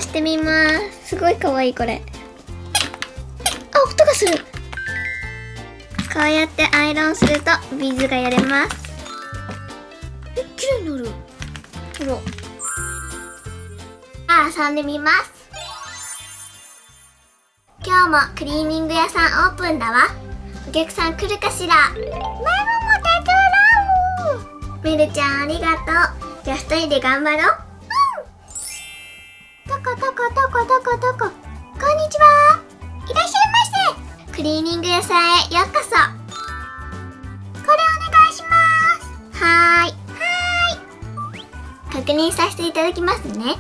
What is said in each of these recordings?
してみます。すごい可愛いこれ。あ、音がする。こうやってアイロンするとビーズがやれます。綺麗になる。ほら。遊んでみます。今日もクリーニング屋さんオープンだわ。お客さん来るかしら。ママも手伝う。メルちゃんありがとう。じゃあ2人で頑張ろう。どこどこどこどこどこ。こんにちは。いらっしゃいませ。クリーニング屋さんへようこそ。これお願いします。はーい。確認させていただきますね。はい。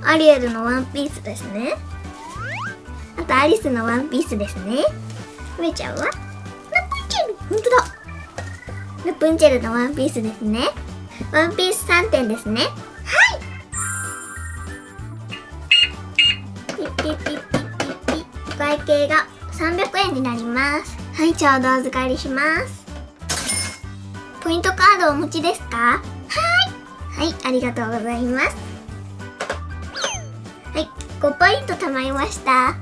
アリエルのワンピースですね。あとアリスのワンピースですね。メイちゃんはラプンチェル。ほんとだ。ラプンチェルのワンピースですね。ワンピース3点ですね。はい。ピッピッピッピッピッピッ。お会計が300円になります。はい、ちょうどお預かりします。ポイントカードお持ちですか？はい。はい、ありがとうございます。はい、5ポイント貯まりました。やった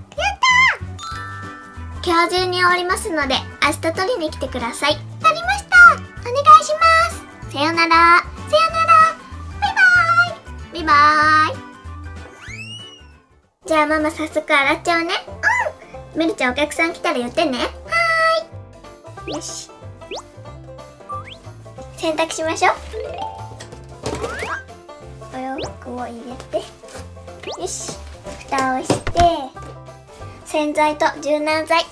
ー！今日中に終わりますので、明日取りに来てください。取りました！お願いします。さよなら。さよなら。バイバーイ。バイバーイ。じゃあママ早速洗っちゃうね。うん。メルちゃんお客さん来たら言ってね。はーい。よし。洗濯しましょう。お洋服を入れて。よし、蓋をして洗剤と柔軟剤こ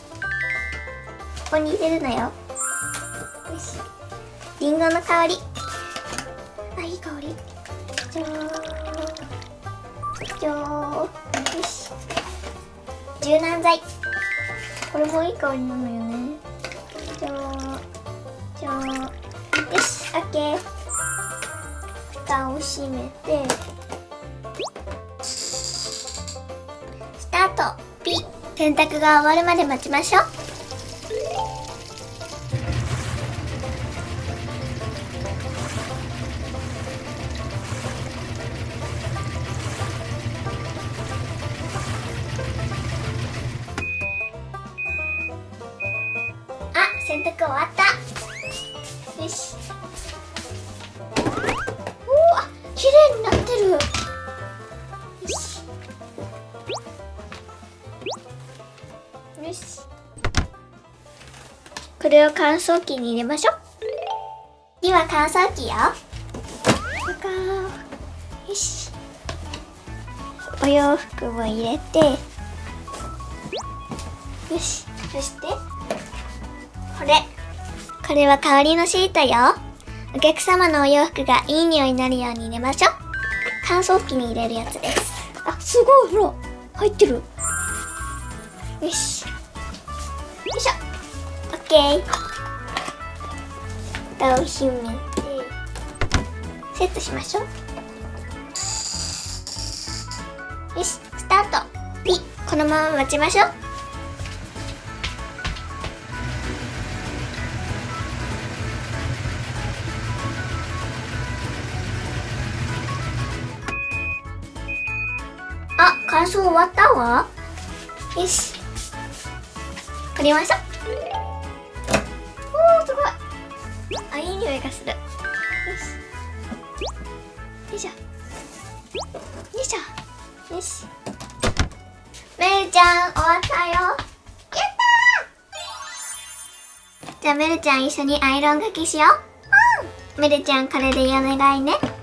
こに入れるのよ。よし、リンゴの香り。あ、いい香り。じゃーじゃー。よし、柔軟剤。これもいい香りなのよね。じゃーじゃー。よし、オッケー。蓋を閉めてスタート。ピッ。洗濯が終わるまで待ちましょう。あ、洗濯終わった。よし。おー、あ、綺麗になってる。よし。よし。これを乾燥機に入れましょう。次は乾燥機よ。よし。お洋服を入れて、よし。そしてこれは香りのシートよ。お客様のお洋服がいい匂いになるように入れましょう。乾燥機に入れるやつです。あ、すごい、ほら入ってる。よし。よいしょ。オッケー。蓋を閉めてセットしましょう。よし、スタート。ピッ。このまま待ちましょう。あ、乾燥終わったわ。よし。取りましょう。おー、すごい。あ、いい匂いがする。よし。よいしょ。よいしょ。よし。メルちゃん、終わったよ。やったー！じゃあメルちゃん一緒にアイロンがけしよう。メルちゃん、これでお願いね。わ、かわ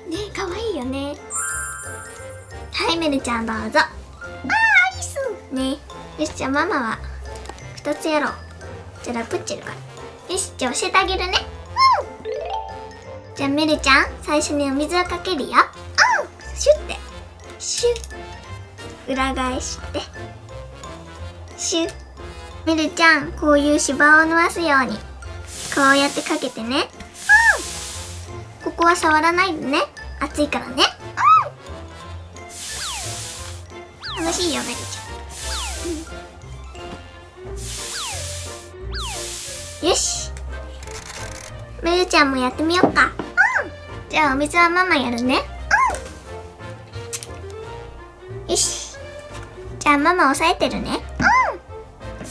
いい。ね、かわいいよね。はい、メルちゃんどうぞ。あー、アリスね。よし、じゃあママは2つやろう。じゃあラプッチェルから。よし、じゃあ教えてあげるね。じゃあメルちゃん、最初にお水をかけるよ。シュッて。シュッ。裏返して。シュッ。メルちゃん、こういう芝を伸ばすようにこうやってかけてね。ここは触らないでね。熱いからね。楽しいよ、メルちゃん。よし。メルちゃんもやってみようか。じゃあお水はママやるね。よし。じゃあママ押さえてるね。うん。ヒ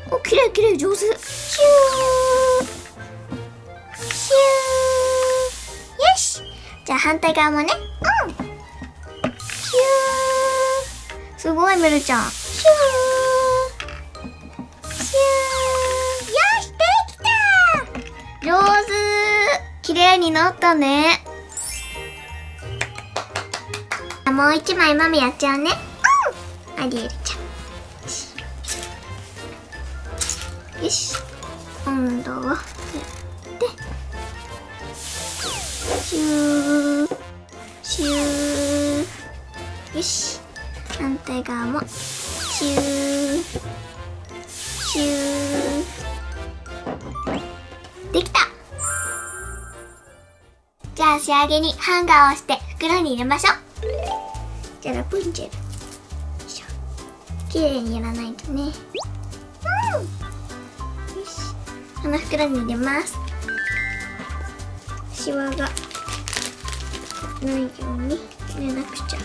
ュー。お、きれいきれい、上手。ヒュー。ヒュー。よし。じゃあ反対側もね。うん。ヒュー。すごい、メルちゃん。ヒュー。ヒュー。よし、できた。上手。きれいになったね。もう一枚マミやっちゃうね。うん。アリエルちゃん。よし。今度はやってシューシュー。よし。反対側もシューシュー。できた。じゃあ仕上げにハンガーをして袋に入れましょう。じゃあラプンツェル。きれいにやらないとね。うん。よし。この袋に入れます。シワがないように入れなくちゃ。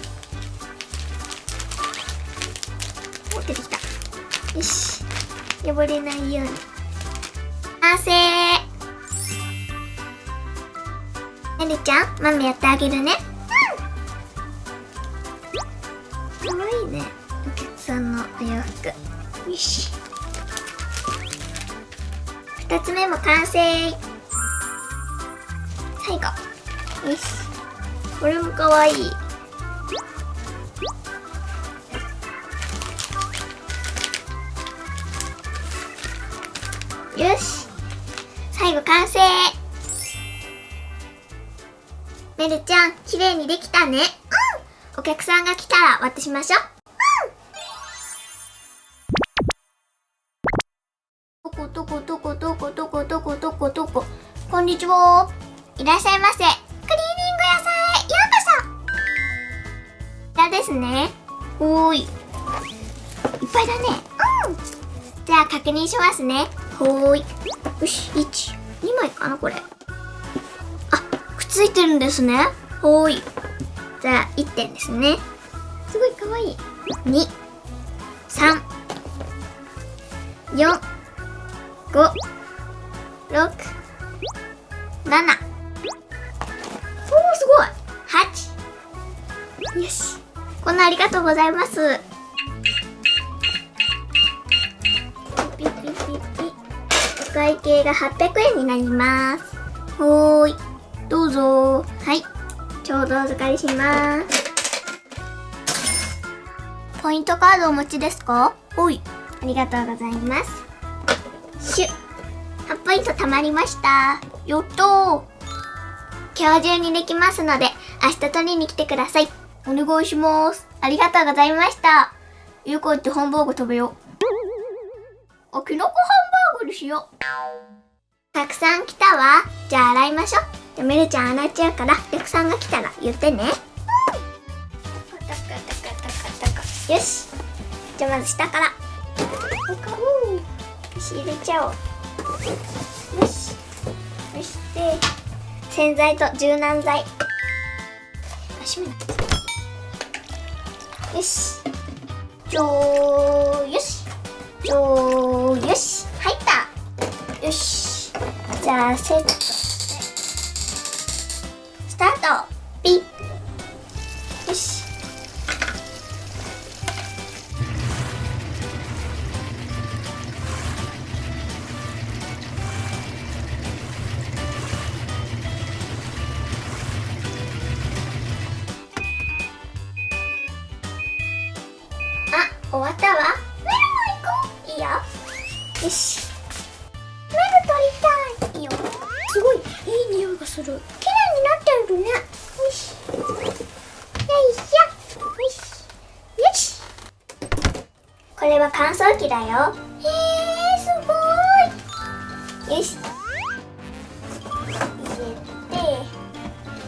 お、出てきた。よし。汚れないように。完成。ねるちゃん、ママやってあげるね。かわいいね、お客さんのお洋服。よし。2つ目も完成。最後。よし。これもかわいい。よし。最後完成。メルちゃん、綺麗にできたね。うん。お客さんが来たら渡しましょう。うん。どこ。こんにちは。いらっしゃいませ。クリーニング屋さんへようこそ。こちらですね。おーい。いっぱいだね。うん。じゃあ確認しますね。ほーい。よし、1、2枚かなこれ。あ、くっついてるんですね。ほーい。じゃあ1点ですね。すごいかわいい。2、3、4、5、6、7。おー、すごい。8。よし。こんなありがとうございます。ピッピッピッピ。お会計が800円になります。ほーい。どうぞ。はい。ちょうどお預かりします。ポイントカードお持ちですか？ほい。ありがとうございます。シュッ。8ポイント貯まりました。やったー。今日中にできますので、明日取りに来てください。お願いします。ありがとうございました。家帰ってハンバーグ食べよう。あ、きのこハンバーグにしよう。たくさん来たわ。じゃあ洗いましょう。じゃあメルちゃん洗っちゃうから、お客さんが来たら言ってね。よし。じゃあまず下から。よし、入れちゃおう。よし。そして、洗剤と柔軟剤。閉めな。よし。よし。よし。入った。よし。じゃあセットしてスタート。ピッ。よし。あ、終わったわ。メルも行こう。いいよ。よし。メル取りたい。いいよ。すごいいい匂いがする。綺麗になってるね。よし。よいしょ。よし。よし。これは乾燥機だよ。すごい。よし。入れて、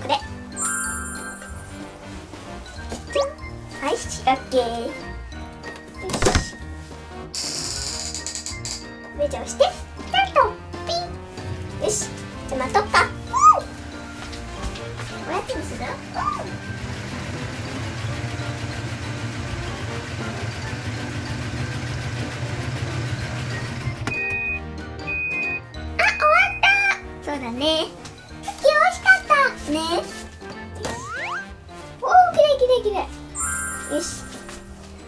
これ。はい、オッケー。上じゃ押して、スタート。ピン。よし。じゃあ待とっか。どうやってにする？ね。美味しかったね。おー、きれいきれいきれい。よし。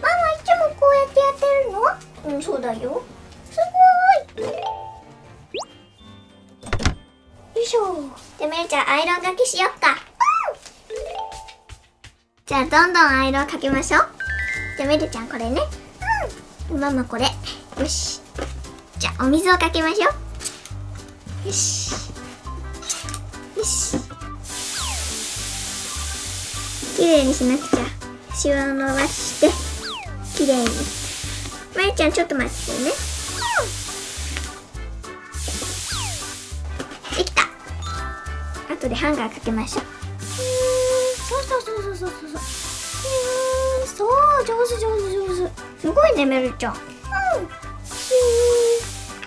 ママいつもこうやってやってるの？うん、そうだよ。すごーい。よいしょ。じゃあめるちゃんアイロンかけしよっか。じゃあどんどんアイロンかけましょう。じゃあめるちゃんこれね。ママこれ。よし。じゃあお水をかけましょう。よし。よし。きれいにしなくちゃ。シワを伸ばしてきれいに。まゆちゃんちょっと待ってね。できた。後でハンガーかけましょう。そうそうそうそうそうそう。そう、上手上手上手。すごいねめるちゃん。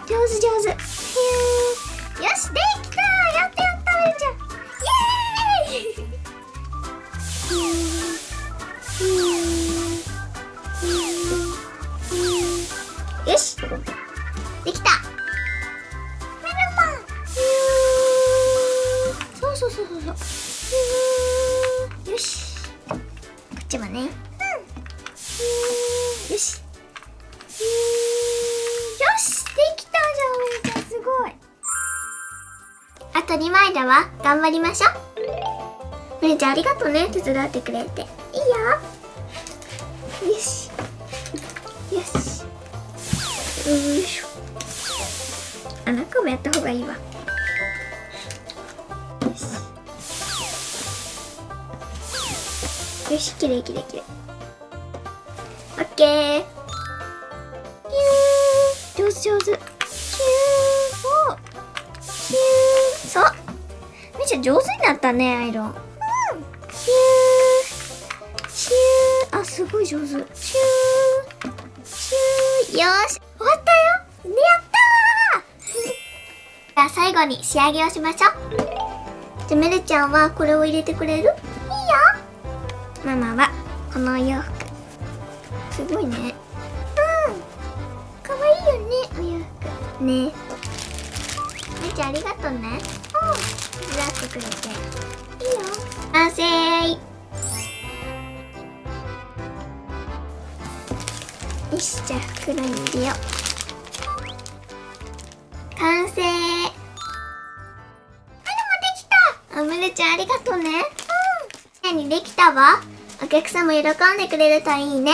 上手上手。よしできた。やったやっためるちゃん。イエーイ。よしできた。メロンパン。そうそうそうそうそう。よしこっちもね。よしよしできたじゃんめるちゃん。すごい。あと2枚だわ。頑張りましょう。めるちゃんありがとうね、手伝ってくれて。いいよ。よしよし。よいしょ。あ、中もやった方がいいわ。よしよし、きれいきれいきれい。オッケー。上手上手。そうそう。めっちゃ上手になったねアイロン。あ、すごい上手。よーし、終わったよ。やったー。じゃあ最後に仕上げをしましょう。じゃあめるちゃんはこれを入れてくれる？いいよ。ママはこのお洋服。すごいね。かわいいよねお洋服ね。めるちゃんありがとうね。手伝ってくれて。いいよ。完成ー。よし、じゃあ袋に入れよう。完成。できた。めるちゃんありがとうね。にできたわ。お客さんも喜んでくれるといいね。